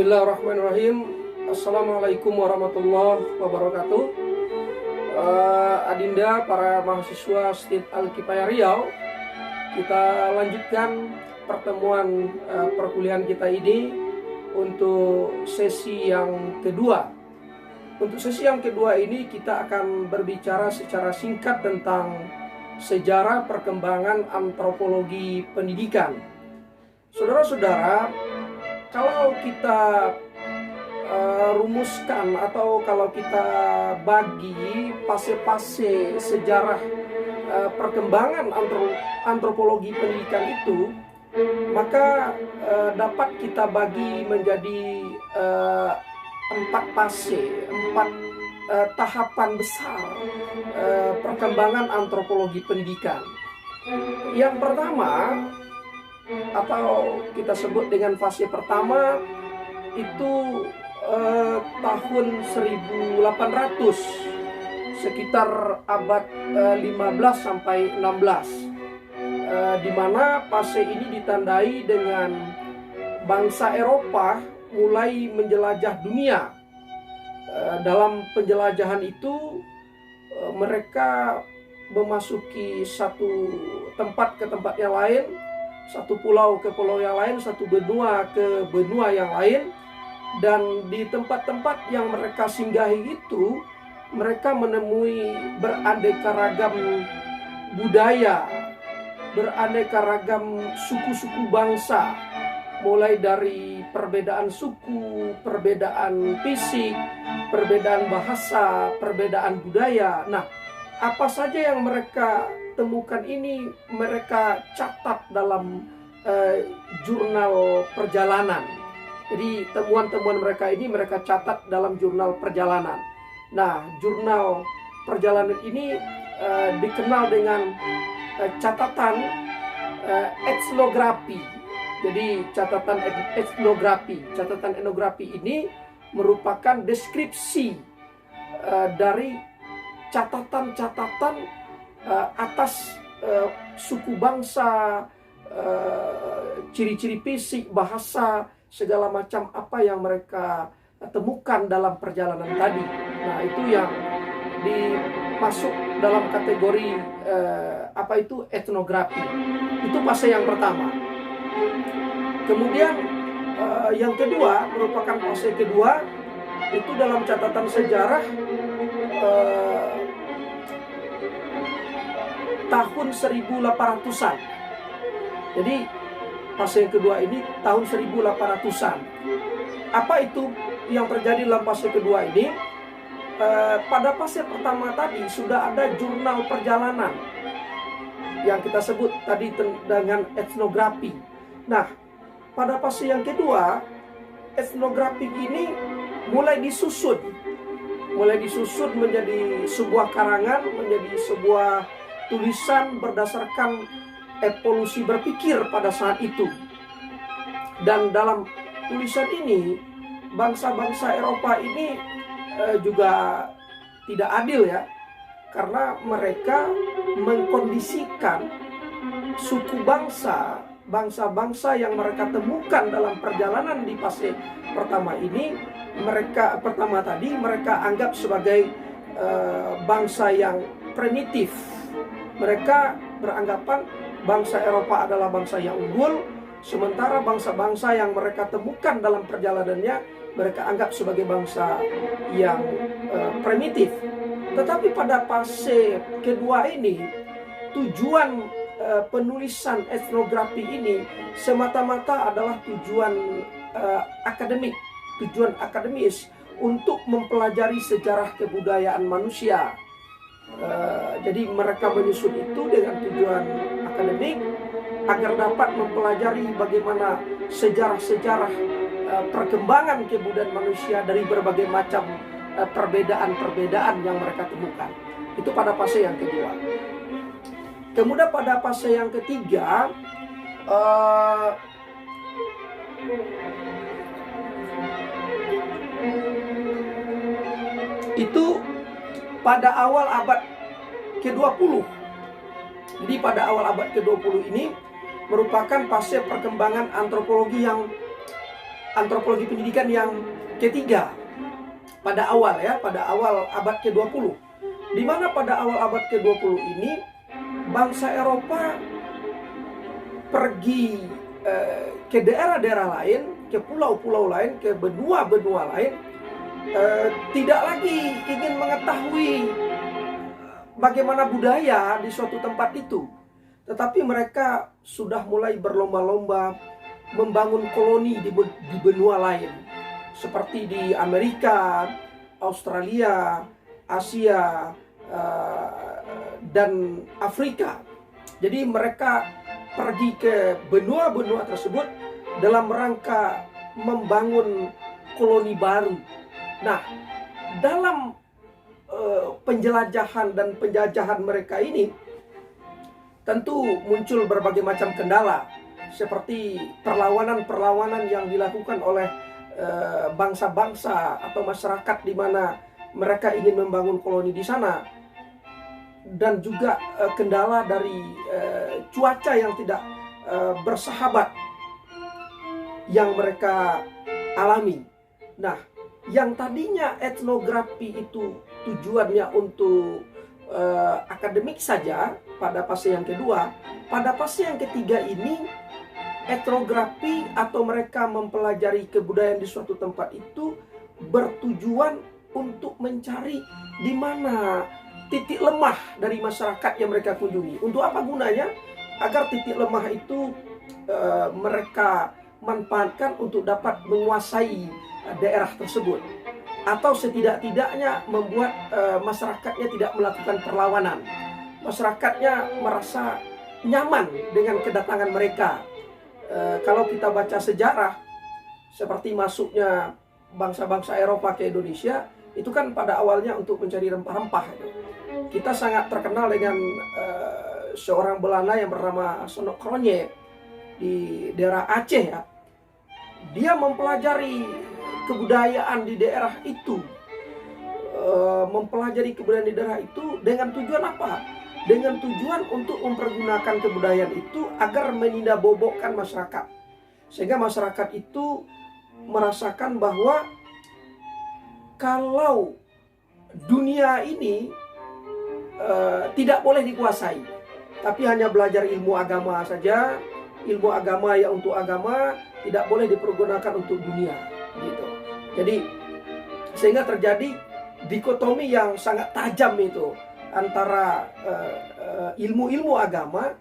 Bismillahirrahmanirrahim. Assalamualaikum warahmatullahi wabarakatuh. Adinda, para mahasiswa STIT Al-Kifayah Riau, kita lanjutkan pertemuan perkuliahan kita ini untuk sesi yang kedua. Untuk sesi yang kedua ini kita akan berbicara secara singkat tentang sejarah perkembangan antropologi pendidikan. Saudara-saudara, kalau kita rumuskan atau kalau kita bagi fase-fase sejarah perkembangan antropologi pendidikan itu, maka dapat kita bagi menjadi 4 fase, 4 tahapan besar perkembangan antropologi pendidikan. Yang pertama, atau kita sebut dengan fase pertama, itu tahun 1800, sekitar abad 15 sampai 16, di mana fase ini ditandai dengan bangsa Eropa mulai menjelajah dunia. Dalam penjelajahan itu mereka memasuki satu tempat ke tempat yang lain, satu pulau ke pulau yang lain, satu benua ke benua yang lain. Dan di tempat-tempat yang mereka singgahi itu, mereka menemui beraneka ragam budaya, beraneka ragam suku-suku bangsa, mulai dari perbedaan suku, perbedaan fisik, perbedaan bahasa, perbedaan budaya. Nah, apa saja yang mereka temukan ini mereka catat dalam jurnal perjalanan. Jadi temuan-temuan mereka ini mereka catat dalam jurnal perjalanan. Nah, jurnal perjalanan ini dikenal dengan catatan etnografi. Jadi catatan etnografi ini merupakan deskripsi dari catatan-catatan atas suku bangsa, ciri-ciri fisik, bahasa, segala macam apa yang mereka temukan dalam perjalanan tadi. Nah, itu yang dimasuk dalam kategori etnografi. Itu fase yang pertama. Kemudian yang kedua merupakan fase kedua, itu dalam catatan sejarah tahun 1800-an. Jadi fase yang kedua ini tahun 1800-an. Apa itu yang terjadi dalam fase kedua ini? Pada fase pertama tadi sudah ada jurnal perjalanan yang kita sebut tadi dengan etnografi. Nah, pada fase yang kedua, etnografi ini mulai disusun menjadi sebuah karangan, menjadi sebuah tulisan berdasarkan evolusi berpikir pada saat itu. Dan dalam tulisan ini, bangsa-bangsa Eropa ini juga tidak adil ya, karena mereka mengkondisikan suku bangsa-bangsa yang mereka temukan dalam perjalanan di fase pertama ini, mereka anggap sebagai bangsa yang primitif. Mereka beranggapan bangsa Eropa adalah bangsa yang unggul, sementara bangsa-bangsa yang mereka temukan dalam perjalanannya mereka anggap sebagai bangsa yang primitif. Tetapi pada fase kedua ini, tujuan penulisan etnografi ini semata-mata adalah tujuan akademis untuk mempelajari sejarah kebudayaan manusia. Jadi mereka menyusun itu dengan tujuan akademik agar dapat mempelajari bagaimana sejarah-sejarah perkembangan kebudayaan manusia dari berbagai macam perbedaan-perbedaan yang mereka temukan. Itu pada fase yang kedua. Kemudian pada fase yang ketiga, itu pada awal abad ke-20. Jadi pada awal abad ke-20 ini merupakan fase perkembangan antropologi yang antropologi pendidikan yang ketiga pada awal abad ke-20. Di mana pada awal abad ke-20 ini bangsa Eropa pergi ke daerah-daerah lain, ke pulau-pulau lain, ke benua-benua lain, tidak lagi ingin mengetahui bagaimana budaya di suatu tempat itu, tetapi mereka sudah mulai berlomba-lomba membangun koloni di benua lain, seperti di Amerika, Australia, Asia, dan Afrika. Jadi mereka pergi ke benua-benua tersebut dalam rangka membangun koloni baru. Nah, dalam penjelajahan dan penjajahan mereka ini tentu muncul berbagai macam kendala, seperti perlawanan-perlawanan yang dilakukan oleh bangsa-bangsa atau masyarakat di mana mereka ingin membangun koloni di sana, dan juga kendala dari cuaca yang tidak bersahabat yang mereka alami. Nah, yang tadinya etnografi itu tujuannya untuk akademik saja pada fase yang kedua, pada fase yang ketiga ini etnografi atau mereka mempelajari kebudayaan di suatu tempat itu bertujuan untuk mencari di mana titik lemah dari masyarakat yang mereka kunjungi. Untuk apa gunanya? Agar titik lemah itu mereka manfaatkan untuk dapat menguasai daerah tersebut, atau setidak-tidaknya membuat masyarakatnya tidak melakukan perlawanan. Masyarakatnya merasa nyaman dengan kedatangan mereka. Kalau kita baca sejarah, seperti masuknya bangsa-bangsa Eropa ke Indonesia, itu kan pada awalnya untuk mencari rempah-rempah. Kita sangat terkenal dengan seorang Belanda yang bernama Sonok Kronje di daerah Aceh ya. Dia mempelajari kebudayaan di daerah itu, dengan tujuan apa? Dengan tujuan untuk mempergunakan kebudayaan itu agar menindabobokkan masyarakat, sehingga masyarakat itu merasakan bahwa kalau dunia ini tidak boleh dikuasai, tapi hanya belajar ilmu agama saja, ilmu agama ya untuk agama, tidak boleh dipergunakan untuk dunia, gitu. Jadi sehingga terjadi dikotomi yang sangat tajam itu antara ilmu-ilmu agama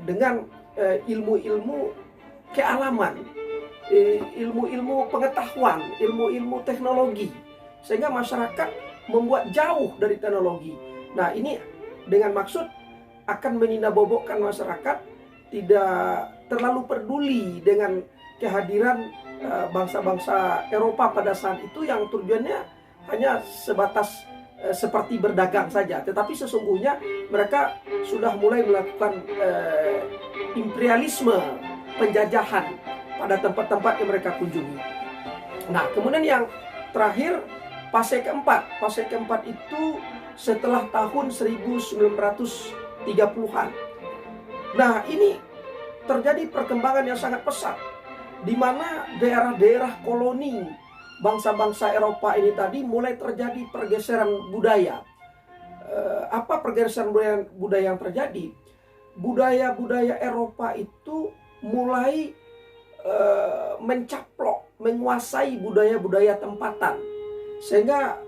dengan ilmu-ilmu kealaman, ilmu-ilmu pengetahuan, ilmu-ilmu teknologi, sehingga masyarakat membuat jauh dari teknologi. Nah, ini dengan maksud akan menindabobokkan masyarakat, tidak terlalu peduli dengan kehadiran bangsa-bangsa Eropa pada saat itu yang tujuannya hanya sebatas seperti berdagang saja, tetapi sesungguhnya mereka sudah mulai melakukan imperialisme, penjajahan pada tempat-tempat yang mereka kunjungi. Nah, kemudian yang terakhir, fase keempat itu setelah tahun 1930-an. Nah, ini terjadi perkembangan yang sangat pesat, di mana daerah-daerah koloni bangsa-bangsa Eropa ini tadi mulai terjadi pergeseran budaya. Apa pergeseran budaya yang terjadi? Budaya-budaya Eropa itu mulai mencaplok, menguasai budaya-budaya tempatan, sehingga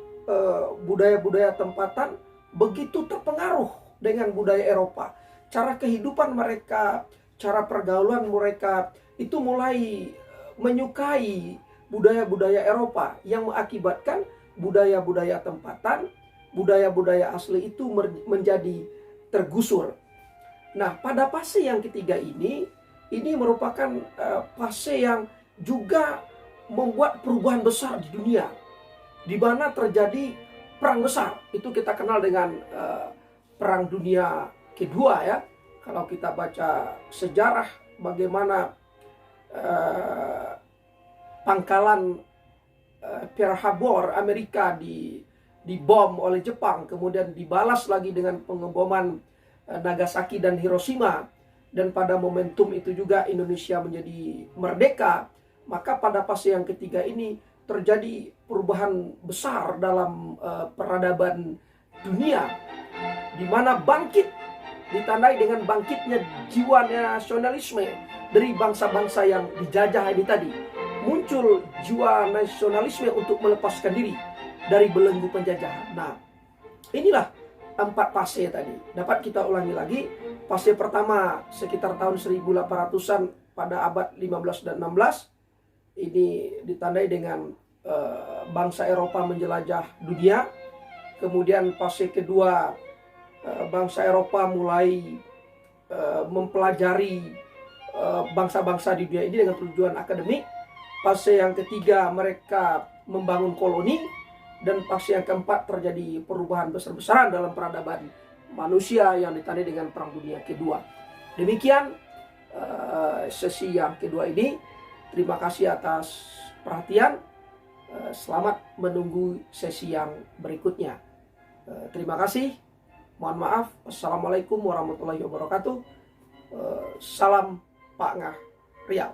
budaya-budaya tempatan begitu terpengaruh dengan budaya Eropa. Cara kehidupan mereka, cara pergaulan mereka itu mulai menyukai budaya-budaya Eropa, yang mengakibatkan budaya-budaya tempatan, budaya-budaya asli itu menjadi tergusur. Nah, pada fase yang ketiga ini merupakan fase yang juga membuat perubahan besar di dunia, di mana terjadi perang besar. Itu kita kenal dengan Perang Dunia Kedua ya. Kalau kita baca sejarah bagaimana pangkalan Pearl Harbor Amerika dibom oleh Jepang, kemudian dibalas lagi dengan pengeboman Nagasaki dan Hiroshima, dan pada momentum itu juga Indonesia menjadi merdeka. Maka pada fase yang ketiga ini terjadi perubahan besar dalam peradaban dunia, di mana bangkit ditandai dengan bangkitnya jiwa nasionalisme dari bangsa-bangsa yang dijajah ini tadi. Muncul jiwa nasionalisme untuk melepaskan diri dari belenggu penjajahan. Nah, inilah 4 fase tadi. Dapat kita ulangi lagi. Fase pertama sekitar tahun 1800-an pada abad 15 dan 16. Ini ditandai dengan bangsa Eropa menjelajah dunia. Kemudian fase kedua, bangsa Eropa mulai mempelajari bangsa-bangsa di dunia ini dengan tujuan akademik. Fase yang ketiga, mereka membangun koloni. Dan fase yang keempat, terjadi perubahan besar-besaran dalam peradaban manusia yang ditandai dengan Perang Dunia Kedua. Demikian sesi yang kedua ini. Terima kasih atas perhatian. Selamat menunggu sesi yang berikutnya. Terima kasih. Mohon maaf. Assalamualaikum warahmatullahi wabarakatuh. Salam Pak Ngah Riau.